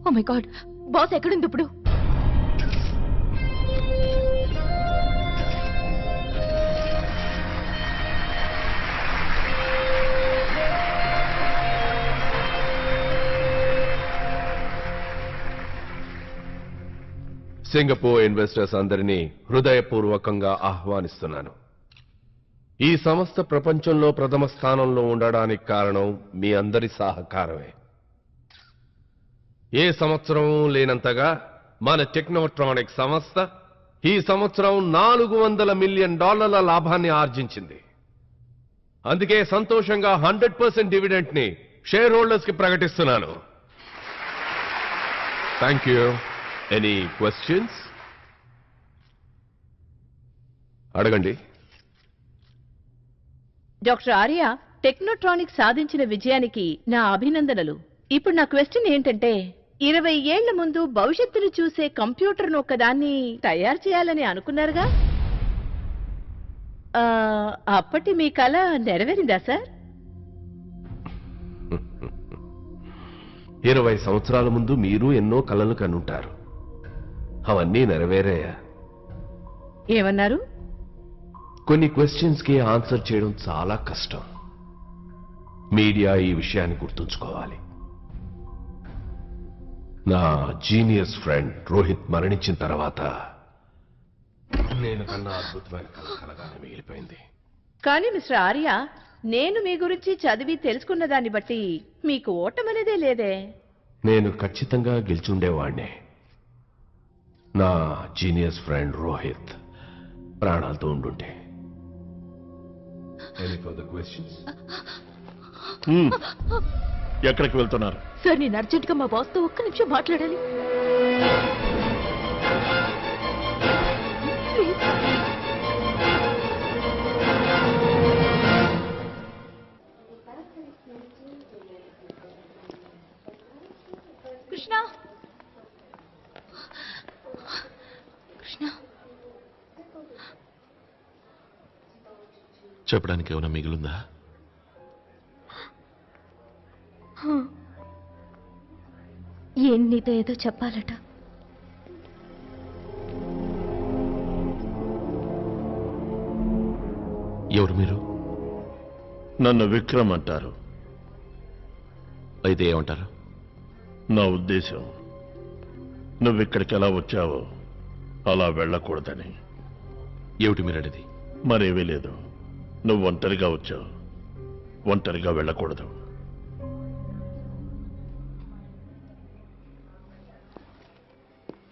Oh my God, boss ఎక్కడుంది ఇప్పుడు? Singapore investors అందరినీ హృదయపూర్వకంగా ఆహ్వానిస్తున్నాను. ఈ సంస్థ ప్రపంచంలో ప్రథమ స్థానంలో ఉండడానికి కారణం మీ అందరి సహకారమే. ఏ సంవత్సరం లేనంతగా మన టెక్నోట్రానిక్ సంస్థ ఈ సంవత్సరం $400 మిలియన్ లాభాన్ని ఆర్జించింది. అందుకే సంతోషంగా 100% డివిడెంట్ ని షేర్ హోల్డర్స్ కి ప్రకటిస్తున్నాను. Thank you. Any questions? అడగండి. డాక్టర్ ఆర్య, టెక్నోట్రానిక్ సాధించిన విజయానికి నా అభినందనలు. ఇప్పుడు నా క్వశ్చన్ ఏంటంటే, 20 ఏళ్ల ముందు భవిష్యత్తును చూసే కంప్యూటర్ను ఒక్కదాన్ని తయారు చేయాలని అనుకున్నారుగా, అప్పటి మీ కల నెరవేరిందా సార్? 20 సంవత్సరాల ముందు మీరు ఎన్నో కలలు కనుంటారు. అవన్నీ నెరవేరాయా? ఏమన్నారు? కొన్ని క్వశ్చన్స్ కి ఆన్సర్ చేయడం చాలా కష్టం. మీడియా ఈ విషయాన్ని గుర్తుంచుకోవాలి. నా జీనియస్ ఫ్రెండ్ రోహిత్ మరణించిన తర్వాత నేను కన్నా అద్భుతమైన కళ కలగానే మిగిలిపోయింది. కానీ మిస్టర్ ఆర్య, నేను మీ గురించి చదివి తెలుసుకున్న దాన్ని బట్టి మీకు ఓటమనేదే లేదే. నేను ఖచ్చితంగా గెలిచుండేవాణ్ణే. నా జీనియస్ ఫ్రెండ్ రోహిత్ ప్రాణాలతో ఉండుంటే. ఎక్కడికి వెళ్తున్నారు? సార్, నేను అర్జెంట్గా మా బాస్తో ఒక్క నిమిషం మాట్లాడాలి. కృష్ణ, కృష్ణ, చెప్పడానికి ఏమైనా మిగిలిందా? ఏం నీతో ఏదో చెప్పాలట. ఎవరు మీరు? నన్ను విక్రమ్ అంటారు. అయితే ఏమంటారు? నా ఉద్దేశం, నువ్విక్కడికి ఎలా వచ్చావో అలా వెళ్ళకూడదని. ఏమిటి మీరనేది? మరేమీ లేదు. నువ్వు ఒంటరిగా వచ్చావు, ఒంటరిగా వెళ్ళకూడదు.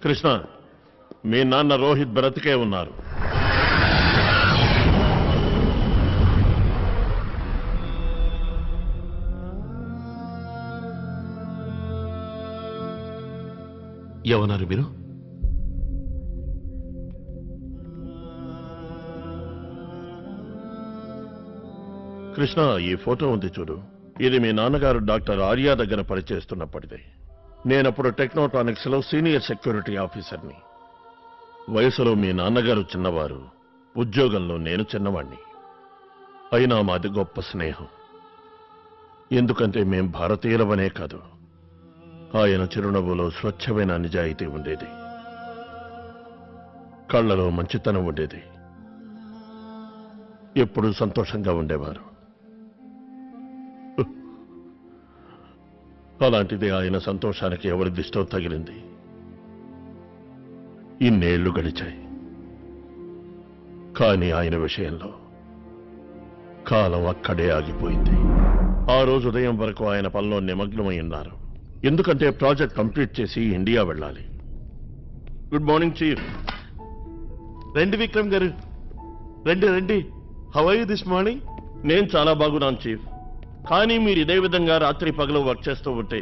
కృష్ణ, మీ నాన్న రోహిత్ బ్రతికే ఉన్నారు. ఏమన్నారు మీరు? కృష్ణ, ఈ ఫోటో ఉంది చూడు. ఇది మీ నాన్నగారు డాక్టర్ ఆర్య దగ్గర పనిచేస్తున్నప్పటిదే. నేనప్పుడు టెక్నోట్రానిక్స్ లో సీనియర్ సెక్యూరిటీ ఆఫీసర్ని. వయసులో మీ నాన్నగారు చిన్నవారు, ఉద్యోగంలో నేను చిన్నవాణ్ణి. అయినా మాది గొప్ప స్నేహం. ఎందుకంటే మేం భారతీయులవనే కాదు, ఆయన చిరునవ్వులో స్వచ్ఛమైన నిజాయితీ ఉండేది, కళ్లలో మంచితనం ఉండేది, ఎప్పుడూ సంతోషంగా ఉండేవారు. అలాంటిది ఆయన సంతోషానికి ఎవరి దిష్టో తగిలింది. ఇన్నేళ్లు గడిచాయి, కానీ ఆయన విషయంలో కాలం అక్కడే ఆగిపోయింది. ఆ రోజు ఉదయం వరకు ఆయన పనిలో నిమగ్నమై ఉన్నారు. ఎందుకంటే ప్రాజెక్ట్ కంప్లీట్ చేసి ఇండియా వెళ్ళాలి. Good morning chief. రండి విక్రమ్ గారు, రండి రండి. How are you this morning? నేను చాలా బాగున్నాను చీఫ్. కానీ మీరు ఇదే విధంగా రాత్రి పగలు వర్క్ చేస్తూ ఉంటే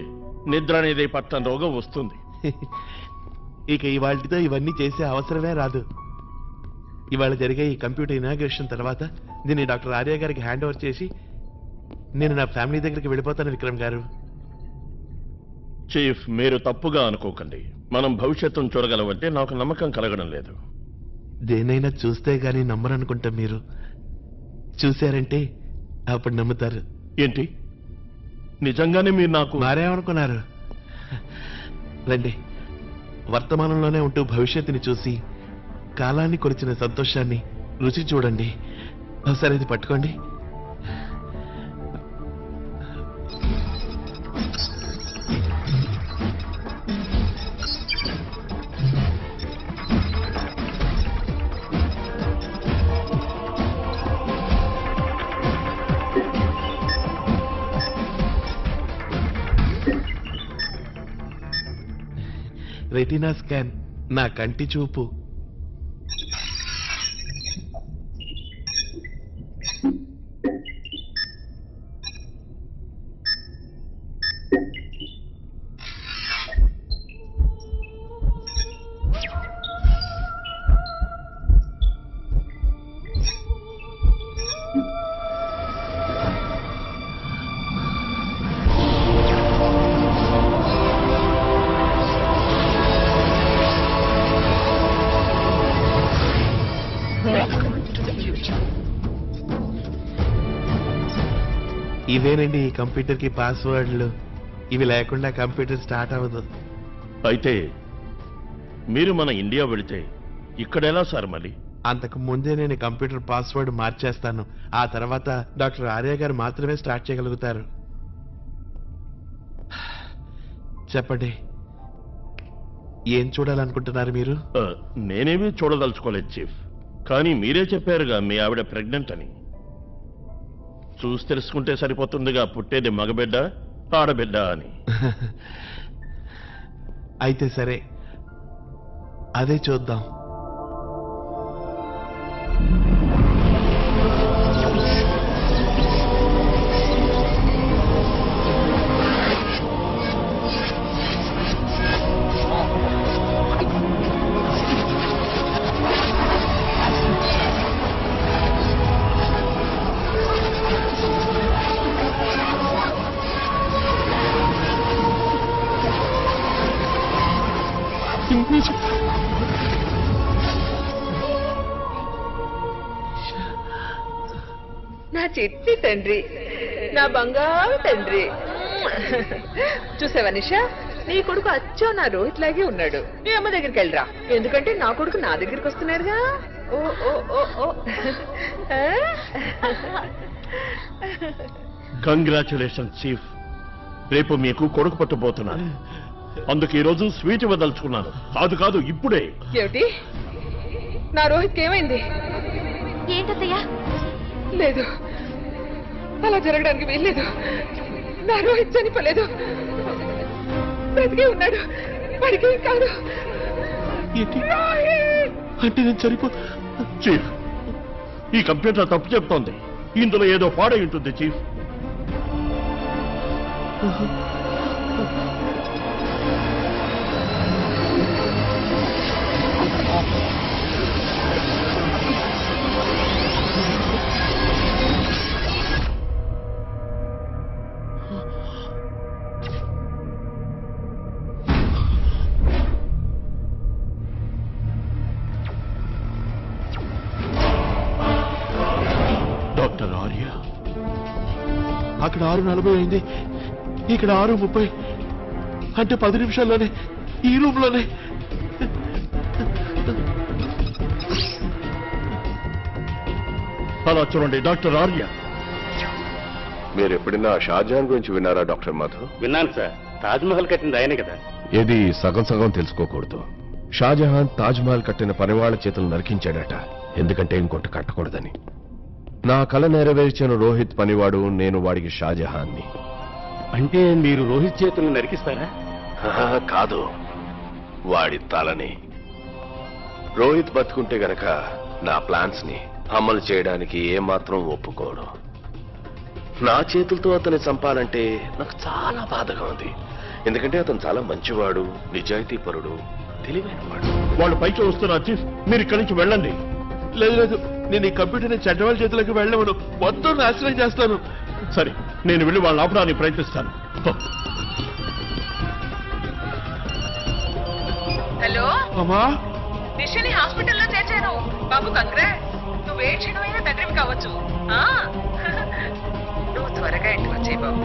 నిద్ర అనేది పట్టని రోగం వస్తుంది. ఇక ఇవాళతో ఇవన్నీ చేసే అవసరమే రాదు. ఇవాళ జరిగే ఈ కంప్యూటర్ ఇనాగ్రేషన్ తర్వాత దీన్ని డాక్టర్ ఆర్య గారికి హ్యాండ్ ఓవర్ చేసి నేను నా ఫ్యామిలీ దగ్గరికి వెళ్ళిపోతాను విక్రమ్ గారు. చీఫ్, మీరు తప్పుగా అనుకోకండి. మనం భవిష్యత్తును చూడగలమంటే నాకు నమ్మకం కలగడం లేదు. దేనైనా చూస్తే గానీ నమ్మరనుకుంటా. మీరు చూశారంటే అప్పుడు నమ్ముతారు. ఏంటి, నిజంగానే మీరు నాకు? మారేమనుకున్నారు? రండి, వర్తమానంలోనే ఉంటూ భవిష్యత్తుని చూసి కాలాన్ని కొలిచిన సంతోషాన్ని రుచి చూడండి. సరే, ఇది పట్టుకోండి. రెటీనా స్కాన్, నా కంటి చూపు. ఇవేనండి ఈ కంప్యూటర్కి పాస్వర్డ్లు. ఇవి లేకుండా కంప్యూటర్ స్టార్ట్ అవ్వదు. అయితే మీరు మన ఇండియా వెళితే ఇక్కడెలా సార్ మళ్ళీ? అంతకు ముందే నేను కంప్యూటర్ పాస్వర్డ్ మార్చేస్తాను. ఆ తర్వాత డాక్టర్ ఆర్య గారు మాత్రమే స్టార్ట్ చేయగలుగుతారు. చెప్పండి, ఏం చూడాలనుకుంటున్నారు మీరు? నేనేమీ చూడదలుచుకోలేదు చీఫ్, కానీ మీరే చెప్పారుగా మీ ఆవిడ ప్రెగ్నెంట్ అని. చూసి తెలుసుకుంటే సరిపోతుందిగా పుట్టేది మగబిడ్డ ఆడబిడ్డ అని. అయితే సరే, అదే చూద్దాం. నా చిట్టి తండ్రి, నా బంగారు తండ్రి. చూసావా నిషా, నీ కొడుకు అచ్చో నా రోహిత్ లాగే ఉన్నాడు. నీ అమ్మ దగ్గరికి వెళ్ళరా, ఎందుకంటే నా కొడుకు నా దగ్గరికి వస్తున్నారుగా. ఓ ఓ ఓ ఓ. కంగ్రాచులేషన్ చీఫ్, రేపు మీకు కొడుకు పట్టుపోతున్నారు. అందుకు ఈ రోజు స్వీట్ ఇవ్వదలుచుకున్నాను. కాదు కాదు, ఇప్పుడే. ఏమిటి, నా రోహిత్కి ఏమైంది? ఏంటత్తయ్యా? లేదు, అలా జరగడానికి వీల్లేదు. నా రోహిత్ చనిపోలేదు, బ్రతికే ఉన్నాడు. వాడికి కాదు. అంటే నేను సరిపో. చీఫ్, ఈ కంప్యూటర్ తప్పు చెప్తోంది. ఇందులో ఏదో పాడై ఉంటుంది చీఫ్. డాక్టర్ ఆర్య, అక్కడ 6:40 అయింది, ఇక్కడ 6:30. అంటే 10 నిమిషాల్లోనే ఈ రూమ్ లోనే. అలా చూడండి డాక్టర్ ఆర్య. మీరు ఎప్పుడైనా షాజహాన్ గురించి విన్నారా డాక్టర్ మధు? విన్నాను సార్, తాజ్మహల్ కట్టింది ఆయనే కదా. ఏది సగం సగం తెలుసుకోకూడదు. షాజహాన్ తాజ్మహల్ కట్టిన పనివాళ్ల చేతులు నరికించాడట, ఎందుకంటే ఇంకోటి కట్టకూడదని. నా కల నెరవేర్చిన రోహిత్ పనివాడు, నేను వాడికి షాజహాన్ని. అంటే మీరు రోహిత్ చేతులను నరికిస్తారా? కాదు, వాడి తలని. రోహిత్ బతుకుంటే గనక నా ప్లాన్స్ ని అమలు చేయడానికి ఏమాత్రం ఒప్పుకోడు. నా చేతులతో అతన్ని చంపాలంటే నాకు చాలా బాధగా ఉంది. ఎందుకంటే అతను చాలా మంచివాడు, నిజాయితీపరుడు, తెలివైనవాడు. వాళ్ళు పైకి వస్తున్నారు చీఫ్, మీరు ఇక్కడి నుంచి వెళ్ళండి. లేదు లేదు, నేను ఈ కంప్యూటర్ని చెడ్డవాళ్ళ చేతులకు వెళ్ళవను, మొత్తం నాశనం చేస్తాను. సరే, నేను వెళ్ళి వాళ్ళని ఆపడానికి ప్రయత్నిస్తాను. హలో, అమ్మా, నిషని హాస్పిటల్లో చేర్చాను. బాబు కంగ్రాట్, నువ్వు ఏ క్షణమైనా తండ్రివి కావచ్చు. నువ్వు త్వరగా ఇంటికి వచ్చేయి బాబు.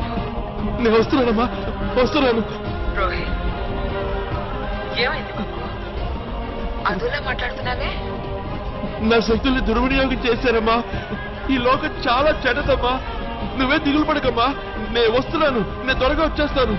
నేను వస్తున్నానమ్మా, వస్తున్నాను. రోహిత్, ఏమైంది బాబు అదోలా మాట్లాడుతున్నావే నా శక్తుల్ని దుర్వినియోగం చేశారమ్మా. ఈ లోకం చాలా చెడ్డదమ్మా. నువ్వే దిగులు పడకమ్మా. నేను వస్తున్నాను. నేను త్వరగా వచ్చేస్తాను.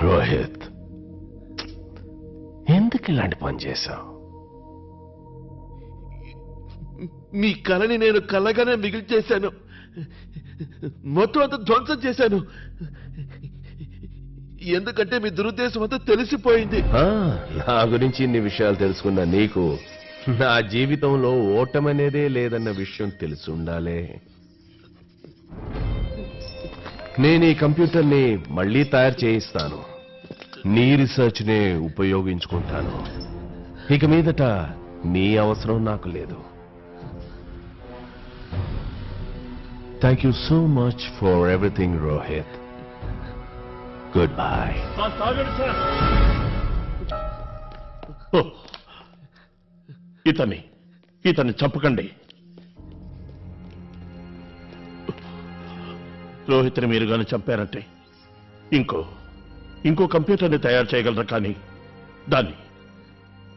రోహిత్, ఎందుకు ఇలాంటి పని చేశావు? మీ కళని నేను కళ్ళగానే మిగిల్చేశాను. మొత్తం అంతా ధ్వంసం చేశాను. ఎందుకంటే మీ దురుద్దేశం అంతా తెలిసిపోయింది. నా గురించి ఇన్ని విషయాలు తెలుసుకున్న నీకు నా జీవితంలో ఓటమనేదే లేదన్న విషయం తెలిసి ఉండాలే. నేను ఈ కంప్యూటర్ని మళ్ళీ తయారు చేయిస్తాను. నీ రీసెర్చ్ నే ఉపయోగించుకుంటాను. ఇక మీదట నీ అవసరం నాకు లేదు. Thank you so much for everything Rohit. Good bye. ఇతన్ని చంపకండి. రోహిత్ని మీరు గాని చంపారంటే ఇంకో కంప్యూటర్ని తయారు చేయగలరు, కానీ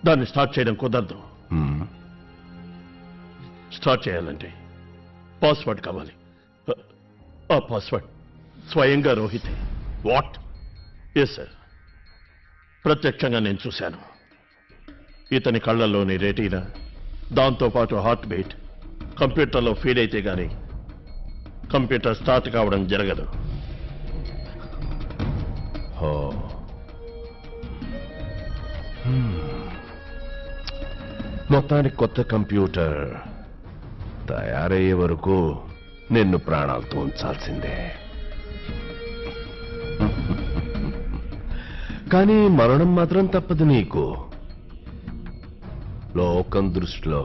దాన్ని స్టార్ట్ చేయడం కుదరదు. స్టార్ట్ చేయాలంటే పాస్వర్డ్ కావాలి. ఆ పాస్వర్డ్ స్వయంగా రోహితే. వాట్? ఎస్ సార్, ప్రత్యక్షంగా నేను చూశాను. ఇతని కళ్ళల్లోని రెటీనా, దాంతోపాటు హార్ట్ బీట్ కంప్యూటర్లో ఫీడ్ అయితే గానీ కంప్యూటర్ స్టార్ట్ కావడం జరగదు. మొత్తానికి కొత్త కంప్యూటర్ తయారయ్యే వరకు నిన్ను ప్రాణాలతో ఉంచాల్సిందే. కానీ మరణం మాత్రం తప్పదు నీకు. లోకం దృష్టిలో.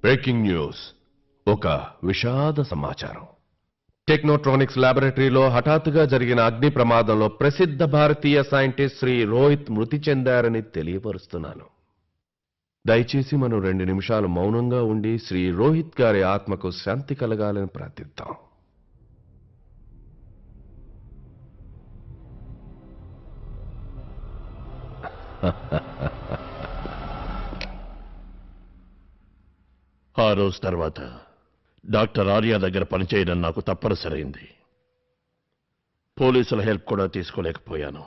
బ్రేకింగ్ న్యూస్, ఒక విషాద సమాచారం. టెక్నోట్రానిక్స్ ల్యాబొరేటరీలో హఠాత్తుగా జరిగిన అగ్ని ప్రమాదంలో ప్రసిద్ధ భారతీయ సైంటిస్ట్ శ్రీ రోహిత్ మృతి చెందారని తెలియపరుస్తున్నాను. దయచేసి మనం 2 నిమిషాలు మౌనంగా ఉండి శ్రీ రోహిత్ గారి ఆత్మకు శాంతి కలగాలని ప్రార్థిద్దాం. ఆ రోజు తర్వాత డాక్టర్ ఆర్య దగ్గర పనిచేయడం నాకు తప్పనిసరైంది. పోలీసుల హెల్ప్ కూడా తీసుకోలేకపోయాను.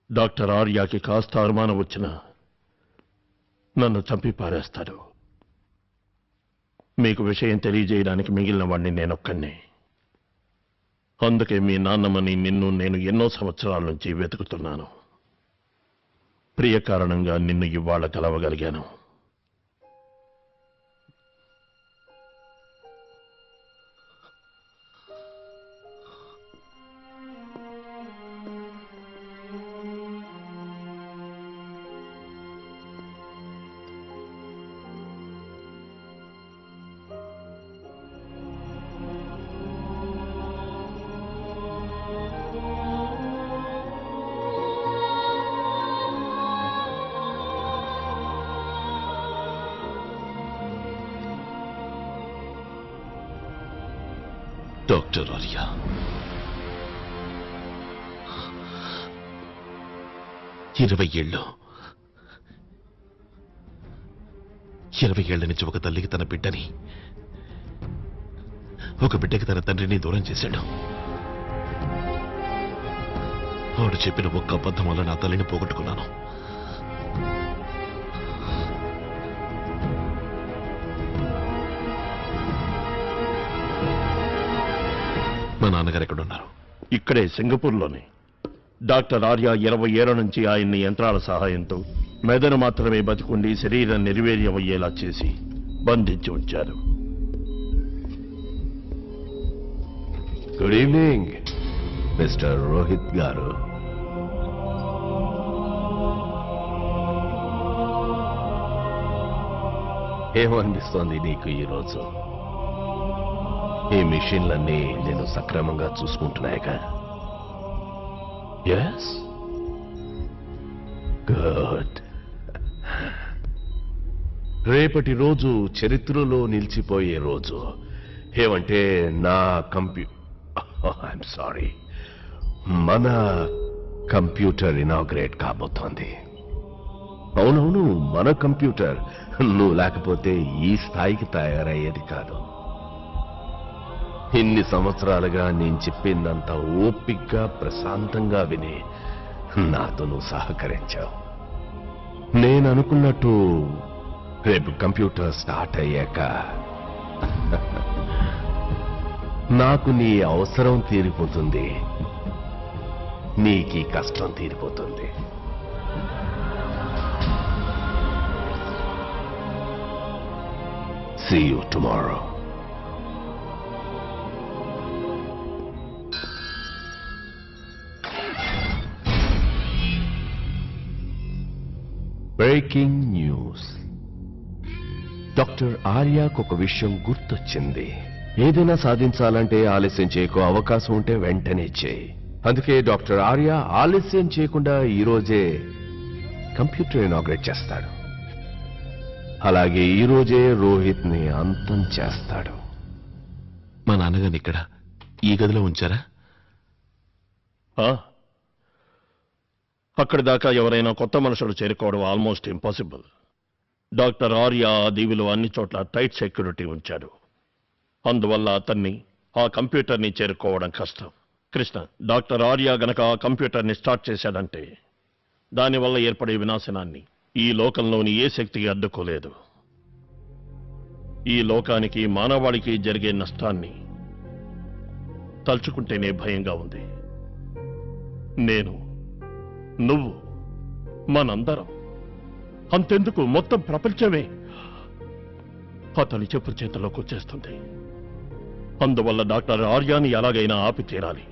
డాక్టర్ ఆర్యాకి కాస్త అనుమానం వచ్చినా నన్ను చంపి పారేస్తాడు. మీకు విషయం తెలియజేయడానికి మిగిలిన వాడిని నేనొక్కనే. అందుకే మీ నాన్నమ్మని నిన్ను నేను ఎన్నో సంవత్సరాల నుంచి వెతుకుతున్నాను. ప్రియ కారణంగా నిన్ను ఇవాళ కలవగలిగాను. డాక్టర్ ఆర్య, 20 ఏళ్ల నుంచి ఒక తల్లికి తన బిడ్డని ఒక బిడ్డకి తన తండ్రిని దూరం చేశాడు. వాడు చెప్పిన ఒక్క అబద్ధం వల్ల నా తల్లిని పోగొట్టుకున్నాను. మా నాన్నగారు ఎక్కడున్నారు? ఇక్కడే సింగపూర్లోనే. డాక్టర్ ఆర్య 20 ఏళ్ల నుంచి ఆయన్ని యంత్రాల సహాయంతో మెదడు మాత్రమే బతికుండి శరీరం నిర్వీర్యమయ్యేలా చేసి బంధించి ఉంచారు. గుడ్ ఈవినింగ్ మిస్టర్ రోహిత్ గారు. ఏమనిపిస్తోంది నీకు ఈరోజు? ఈ మిషన్లన్నీ నేను సక్రమంగా చూసుకుంటున్నాయిగా? Yes, good. రేపటి రోజు చరిత్రలో నిలిచిపోయే రోజు. ఏమంటే నా ఐఎమ్ సారీ, మన కంప్యూటర్ ఇనాగ్రేట్ కాబోతోంది. అవునవును, మన కంప్యూటర్. నువ్వు లేకపోతే ఈ స్థాయికి తయారయ్యేది కాదు. ఇన్ని సంవత్సరాలుగా నేను చెప్పిందంత ఓపిగ్గా ప్రశాంతంగా విని నాతో నువ్వు సహకరించావు. నేను అనుకున్నట్టు రేపు కంప్యూటర్ స్టార్ట్ అయ్యాక నాకు నీ అవసరం తీరిపోతుంది, నీకీ కష్టం తీరిపోతుంది. See you tomorrow. Breaking news. Doctor ఆర్యాకు ఒక విషయం గుర్తొచ్చింది. ఏదైనా సాధించాలంటే ఆలస్యం చేయకు, అవకాశం ఉంటే వెంటనే చేయి. అందుకే డాక్టర్ ఆర్య ఆలస్యం చేయకుండా ఈరోజే కంప్యూటర్ ఇనాగ్రేట్ చేస్తాడు. అలాగే ఈరోజే రోహిత్ ని అంతం చేస్తాడు. మా నాన్నగారిని ఇక్కడ ఈ గదిలో ఉంచారా? అక్కడి దాకా ఎవరైనా కొత్త మనుషులు చేరుకోవడం ఆల్మోస్ట్ ఇంపాసిబుల్. డాక్టర్ ఆర్య ఆ దీవిలో అన్ని చోట్ల టైట్ సెక్యూరిటీ ఉంచాడు. అందువల్ల అతన్ని ఆ కంప్యూటర్ని చేరుకోవడం కష్టం. కృష్ణ, డాక్టర్ ఆర్య గనక ఆ కంప్యూటర్ని స్టార్ట్ చేశాడంటే దానివల్ల ఏర్పడే వినాశనాన్ని ఈ లోకంలోని ఏ శక్తికి అడ్డుకోలేదు. ఈ లోకానికి, మానవాళికి జరిగే నష్టాన్ని తలుచుకుంటేనే భయంగా ఉంది. నేను, నువ్వు, మనందరం, అంతెందుకు మొత్తం ప్రపంచమే అతని చెప్పు చేతలోకి వచ్చేస్తుంది. అందువల్ల డాక్టర్ ఆర్యాని ఎలాగైనా ఆపి తీరాలి.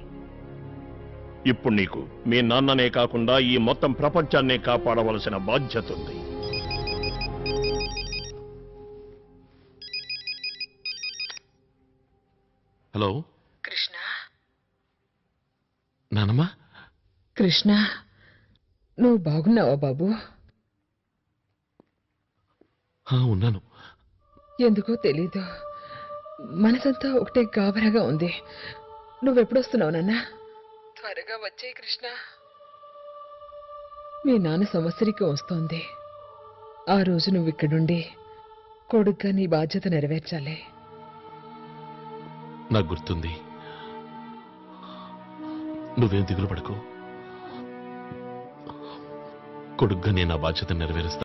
ఇప్పుడు నీకు మీ నాన్ననే కాకుండా ఈ మొత్తం ప్రపంచాన్నే కాపాడవలసిన బాధ్యత ఉంది. హలో కృష్ణ, నానమ్మా. కృష్ణ, నువ్వు బాగున్నావా బాబు? ఉన్నాను. ఎందుకో తెలీదు, మనసంతా ఒకటే గాబరాగా ఉంది. నువ్వెప్పుడొస్తున్నావు నాన్న? త్వరగా వచ్చేయి కృష్ణ. మీ నాన్న సంవత్సరికం వస్తోంది. ఆ రోజు నువ్వు ఇక్కడుండి కొడుగ్గా నీ బాధ్యత నెరవేర్చాలి. నాకు గుర్తుంది. నువ్వేం దిగులు పడకు. కొడుగ్గా నేను ఆ బాధ్యత నెరవేరుస్తాను.